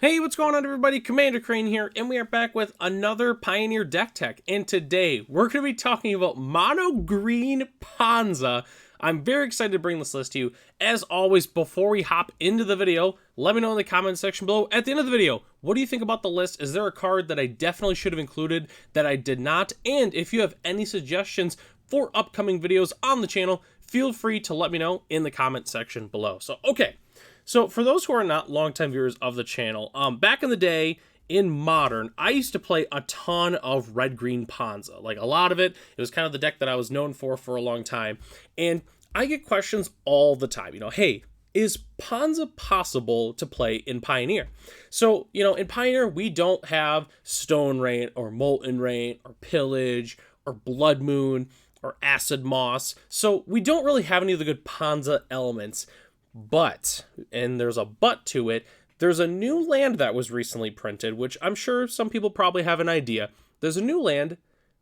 Hey, what's going on everybody? Commander Crane here, and we are back with another Pioneer deck tech. And today, we're going to be talking about Mono Green Ponza. I'm very excited to bring this list to you. As always, before we hop into the video, let me know in the comment section below at the end of the video, what do you think about the list? Is there a card that I definitely should have included that I did not? And if you have any suggestions for upcoming videos on the channel, feel free to let me know in the comment section below. So for those who are not longtime viewers of the channel, back in the day, in Modern, I used to play a ton of red-green Ponza. Like, a lot of it. It was kind of the deck that I was known for a long time. And I get questions all the time. Hey, is Ponza possible to play in Pioneer? So, in Pioneer, we don't have Stone Rain or Molten Rain or Pillage or Blood Moon or Acid Moss. So we don't really have any of the good Ponza elements. But, and there's a but to it, there's a new land that was recently printed, which I'm sure some people probably have an idea. There's a new land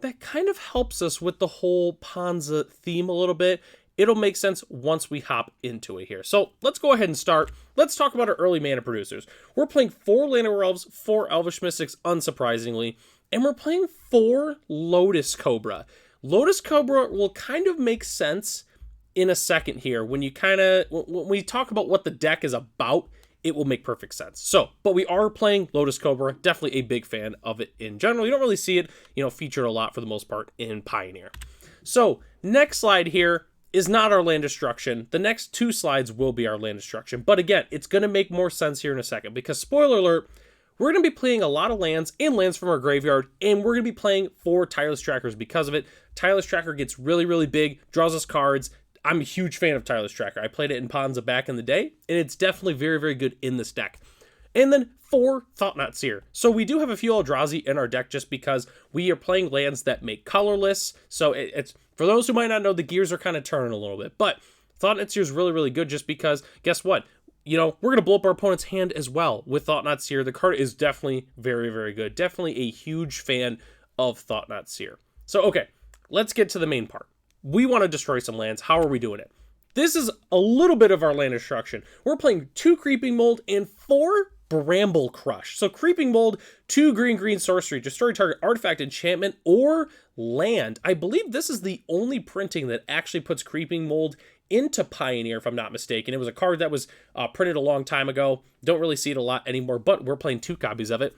that kind of helps us with the whole Ponza theme a little bit. It'll make sense once we hop into it here. So let's go ahead and start. Let's talk about our early mana producers. We're playing 4 Llanowar Elves, 4 Elvish Mystics, unsurprisingly, and we're playing 4 Lotus Cobra. Lotus Cobra will kind of make sense in a second here. When we talk about what the deck is about, it will make perfect sense. So, but we are playing Lotus Cobra, definitely a big fan of it in general. You don't really see it, featured a lot for the most part in Pioneer. So, next slide here is not our land destruction. The next 2 slides will be our land destruction. But again, it's going to make more sense here in a second because, spoiler alert, we're going to be playing a lot of lands and lands from our graveyard, and we're going to be playing 4 Tireless Trackers because of it. Tireless Tracker gets really, really big, draws us cards. I'm a huge fan of Tireless Tracker. I played it in Ponza back in the day, and it's definitely very, very good in this deck. And then 4 Thought-Knot Seer. So we do have a few Eldrazi in our deck just because we are playing lands that make colorless. So it's for those who might not know, the gears are kind of turning a little bit. But Thought-Knot Seer is really, really good just because, guess what? We're going to blow up our opponent's hand as well with Thought-Knot Seer. The card is definitely very, very good. Definitely a huge fan of Thought-Knot Seer. So, okay, let's get to the main part. We want to destroy some lands. How are we doing it? This is a little bit of our land destruction. We're playing 2 Creeping Mold and 4 Bramble Crush. So Creeping Mold, 2 green sorcery, destroy target artifact, enchantment, or land. I believe this is the only printing that actually puts Creeping Mold into Pioneer, if I'm not mistaken. It was a card that was printed a long time ago. Don't really see it a lot anymore, but we're playing 2 copies of it.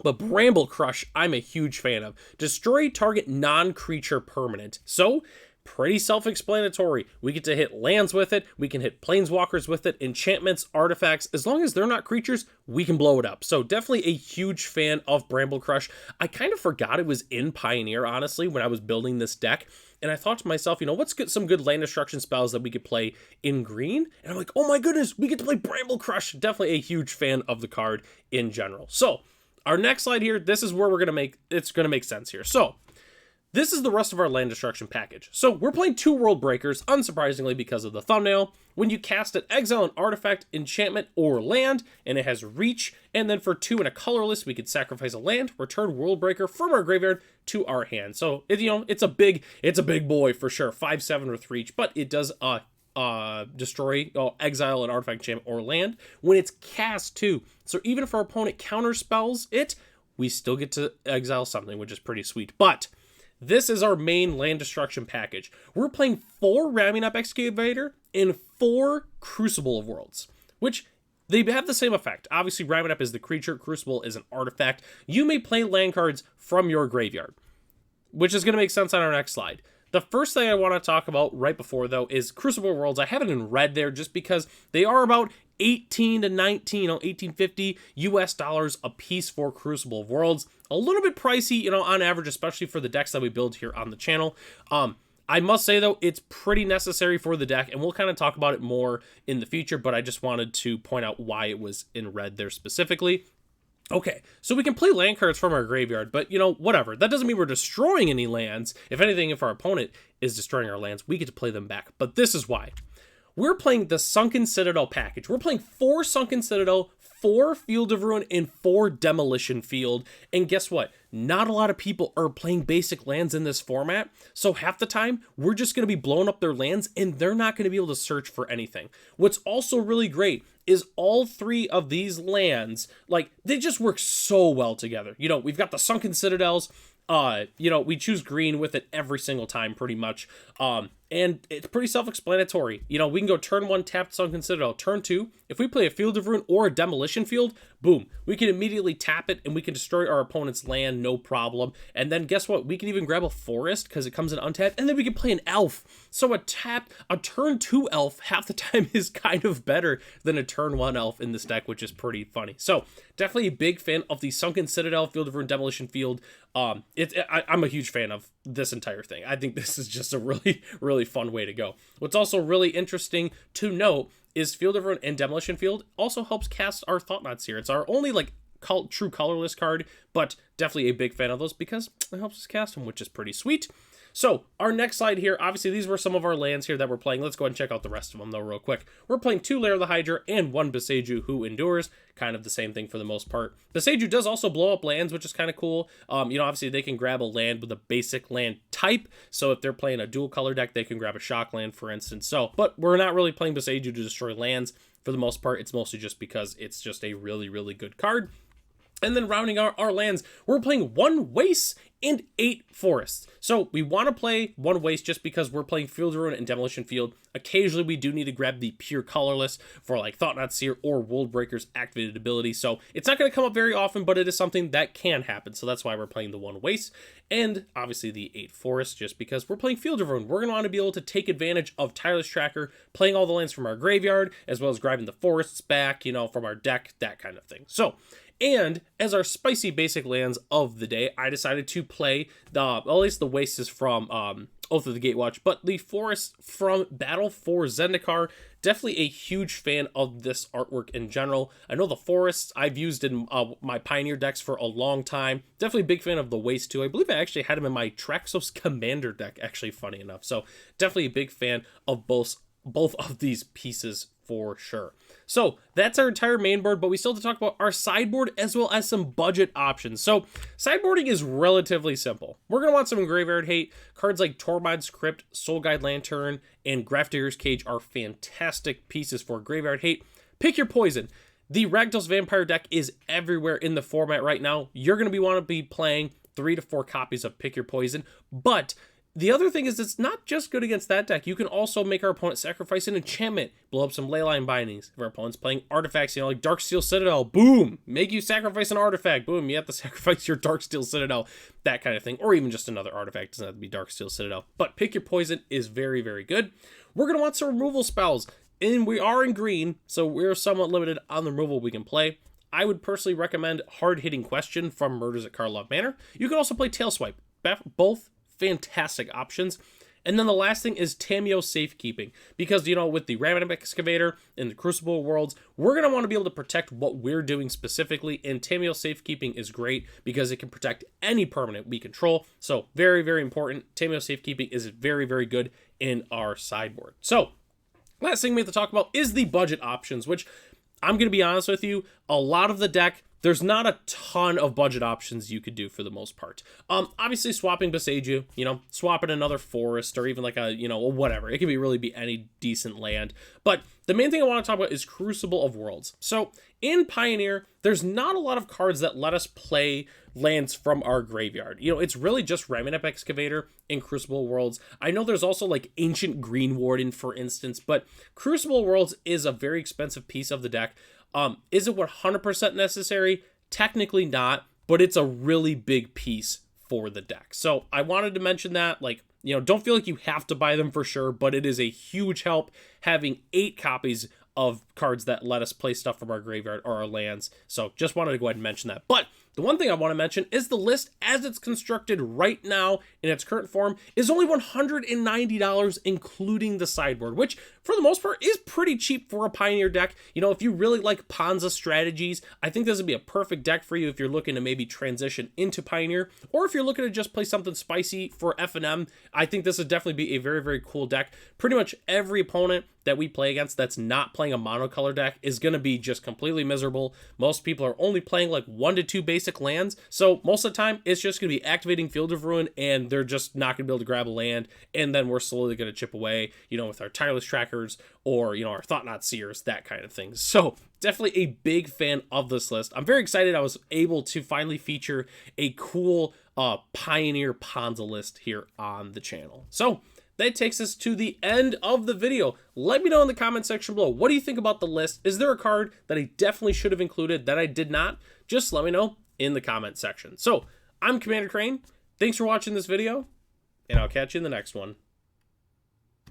But Bramble Crush, I'm a huge fan of. Destroy target non-creature permanent. So, pretty self-explanatory. We get to hit lands with it, we can hit planeswalkers with it, enchantments, artifacts. As long as they're not creatures, we can blow it up. So definitely a huge fan of Bramble Crush. I kind of forgot it was in Pioneer, honestly, when I was building this deck. And I thought to myself, let's get some good land destruction spells that we could play in green. And I'm like, oh my goodness, we get to play Bramble Crush. Definitely a huge fan of the card in general. So our next slide here, this is where it's going to make sense here. So this is the rest of our land destruction package. So we're playing 2 World Breakers, unsurprisingly because of the thumbnail. When you cast it, exile an artifact, enchantment, or land, and it has reach. And then for 2 and a colorless, we could sacrifice a land, return World Breaker from our graveyard to our hand. So it's a big boy for sure. 5/7 with reach, but it does destroy, exile an artifact, enchantment, or land when it's cast too. So even if our opponent counterspells it, we still get to exile something, which is pretty sweet. But this is our main land destruction package. We're playing 4 Ramming Up Excavator and 4 Crucible of Worlds, which they have the same effect. Obviously, Ramming Up is the creature, Crucible is an artifact. You may play land cards from your graveyard, which is going to make sense on our next slide. The first thing I want to talk about right before, though, is Crucible of Worlds. I have it in red there just because they are about 18 to 19, $18.50 US dollars a piece for Crucible of Worlds. A little bit pricey, on average, especially for the decks that we build here on the channel. I must say, though, it's pretty necessary for the deck, and we'll kind of talk about it more in the future, but I just wanted to point out why it was in red there specifically. Okay, so we can play land cards from our graveyard, but, whatever. That doesn't mean we're destroying any lands. If anything, if our opponent is destroying our lands, we get to play them back. But this is why. we're playing the Sunken Citadel package. We're playing 4 Sunken Citadel, 4 Field of Ruin, and 4 Demolition Field. And guess what? Not a lot of people are playing basic lands in this format, so half the time, we're just going to be blowing up their lands, and they're not going to be able to search for anything. What's also really great is all 3 of these lands, like, they just work so well together. You know, we've got the Sunken Citadels, you know, we choose green with it every single time, pretty much. And it's pretty self-explanatory. You know, we can go turn 1, tap Sunken Citadel. Turn 2, if we play a Field of Ruin or a Demolition Field, boom, we can immediately tap it and we can destroy our opponent's land, no problem. And then guess what? We can even grab a Forest because it comes in untapped, and then we can play an Elf. So a turn 2 Elf half the time is kind of better than a turn 1 Elf in this deck, which is pretty funny. So definitely a big fan of the Sunken Citadel, Field of Ruin, Demolition Field. I'm a huge fan of this entire thing. I think this is just a really, really fun way to go. What's also really interesting to note is Field of Ruin and Demolition Field also helps cast our Thought-Knots here. It's our only like true colorless card, but definitely a big fan of those because it helps us cast them, which is pretty sweet. So our next slide here, obviously these were some of our lands here that we're playing. Let's go ahead and check out the rest of them though real quick. We're playing 2 Lair of the Hydra and 1 Boseiju who endures. Kind of the same thing for the most part. Boseiju does also blow up lands, which is kind of cool. You know, obviously they can grab a land with a basic land type. So if they're playing a dual color deck, they can grab a shock land, for instance. So, but we're not really playing Boseiju to destroy lands. For the most part, it's mostly just because it's just a really, really good card. And then rounding our lands, we're playing 1 Waste and 8 Forests. So we want to play 1 Waste just because we're playing Field of Ruin and Demolition Field. Occasionally we do need to grab the pure colorless for like Thought-Knot Seer or World Breaker's activated ability. So it's not going to come up very often, but it is something that can happen. So that's why we're playing the 1 Waste. And obviously the 8 Forests just because we're playing Field of Ruin. We're going to want to be able to take advantage of Tireless Tracker, playing all the lands from our graveyard, as well as grabbing the forests back, you know, from our deck, that kind of thing. So, and as our spicy basic lands of the day, I decided to play at least the Waste is from Oath of the Gatewatch, but the Forest from Battle for Zendikar. Definitely a huge fan of this artwork in general. I know the Forests I've used in my Pioneer decks for a long time. Definitely a big fan of the Waste too. I believe I actually had him in my Traxos Commander deck, actually, funny enough. So definitely a big fan of both of these pieces for sure. So that's our entire main board, but we still have to talk about our sideboard as well as some budget options. So sideboarding is relatively simple. We're going to want some graveyard hate. Cards like Tormod's Crypt, Soul Guide Lantern, and Grafdigger's Cage are fantastic pieces for graveyard hate. Pick your poison. The Rakdos Vampire deck is everywhere in the format right now. You're going to want to be playing 3 to 4 copies of Pick Your Poison, but the other thing is it's not just good against that deck. You can also make our opponent sacrifice an enchantment, blow up some Leyline Bindings. If our opponent's playing artifacts, you know, like Darksteel Citadel, boom, make you sacrifice an artifact, boom, you have to sacrifice your Darksteel Citadel, that kind of thing, or even just another artifact, doesn't have to be Darksteel Citadel. But Pick Your Poison is very, very good. We're going to want some removal spells, and we are in green, so we're somewhat limited on the removal we can play. I would personally recommend Hard Hitting Question from Murders at Karlov Manor. You can also play Tail Swipe, both fantastic options. And then the last thing is Tamiyo Safekeeping, because, you know, with the Random Excavator and the Crucible Worlds, we're going to want to be able to protect what we're doing specifically, and Tamiyo Safekeeping is great because it can protect any permanent we control. So very, very important. Tamiyo Safekeeping is very, very good in our sideboard. So last thing we have to talk about is the budget options, which I'm going to be honest with you, a lot of the deck, there's not a ton of budget options you could do for the most part. Obviously swapping Boseiju, you know, swapping another forest or even like a, you know, whatever. It can really be any decent land. But the main thing I want to talk about is Crucible of Worlds. So in Pioneer, there's not a lot of cards that let us play lands from our graveyard. You know, it's really just Remnant Excavator and Crucible Worlds. I know there's also like Ancient Green Warden, for instance, but Crucible Worlds is a very expensive piece of the deck. Is it 100% necessary? Technically not, but it's a really big piece for the deck. So I wanted to mention that, like, you know, don't feel like you have to buy them for sure, but it is a huge help having 8 copies of cards that let us play stuff from our graveyard or our lands. So just wanted to go ahead and mention that. But the one thing I want to mention is the list as it's constructed right now in its current form is only $190, including the sideboard, which for the most part is pretty cheap for a Pioneer deck. You know, if you really like Ponza strategies, I think this would be a perfect deck for you if you're looking to maybe transition into Pioneer, or if you're looking to just play something spicy for F&M, I think this would definitely be a very, very cool deck. Pretty much every opponent that we play against that's not playing a monocolor deck is going to be just completely miserable. Most people are only playing like 1 to 2 basic lands, so most of the time it's just going to be activating Field of Ruin, and they're just not going to be able to grab a land, and then we're slowly going to chip away, you know, with our Tireless Trackers or, you know, our Thought-Knot Seers, that kind of thing. So definitely a big fan of this list. I'm very excited I was able to finally feature a cool Pioneer Ponza list here on the channel. So that takes us to the end of the video. Let me know in the comment section below, what do you think about the list? Is there a card that I definitely should have included that I did not? Just let me know in the comment section. So I'm Commander Crane. Thanks for watching this video, and I'll catch you in the next one.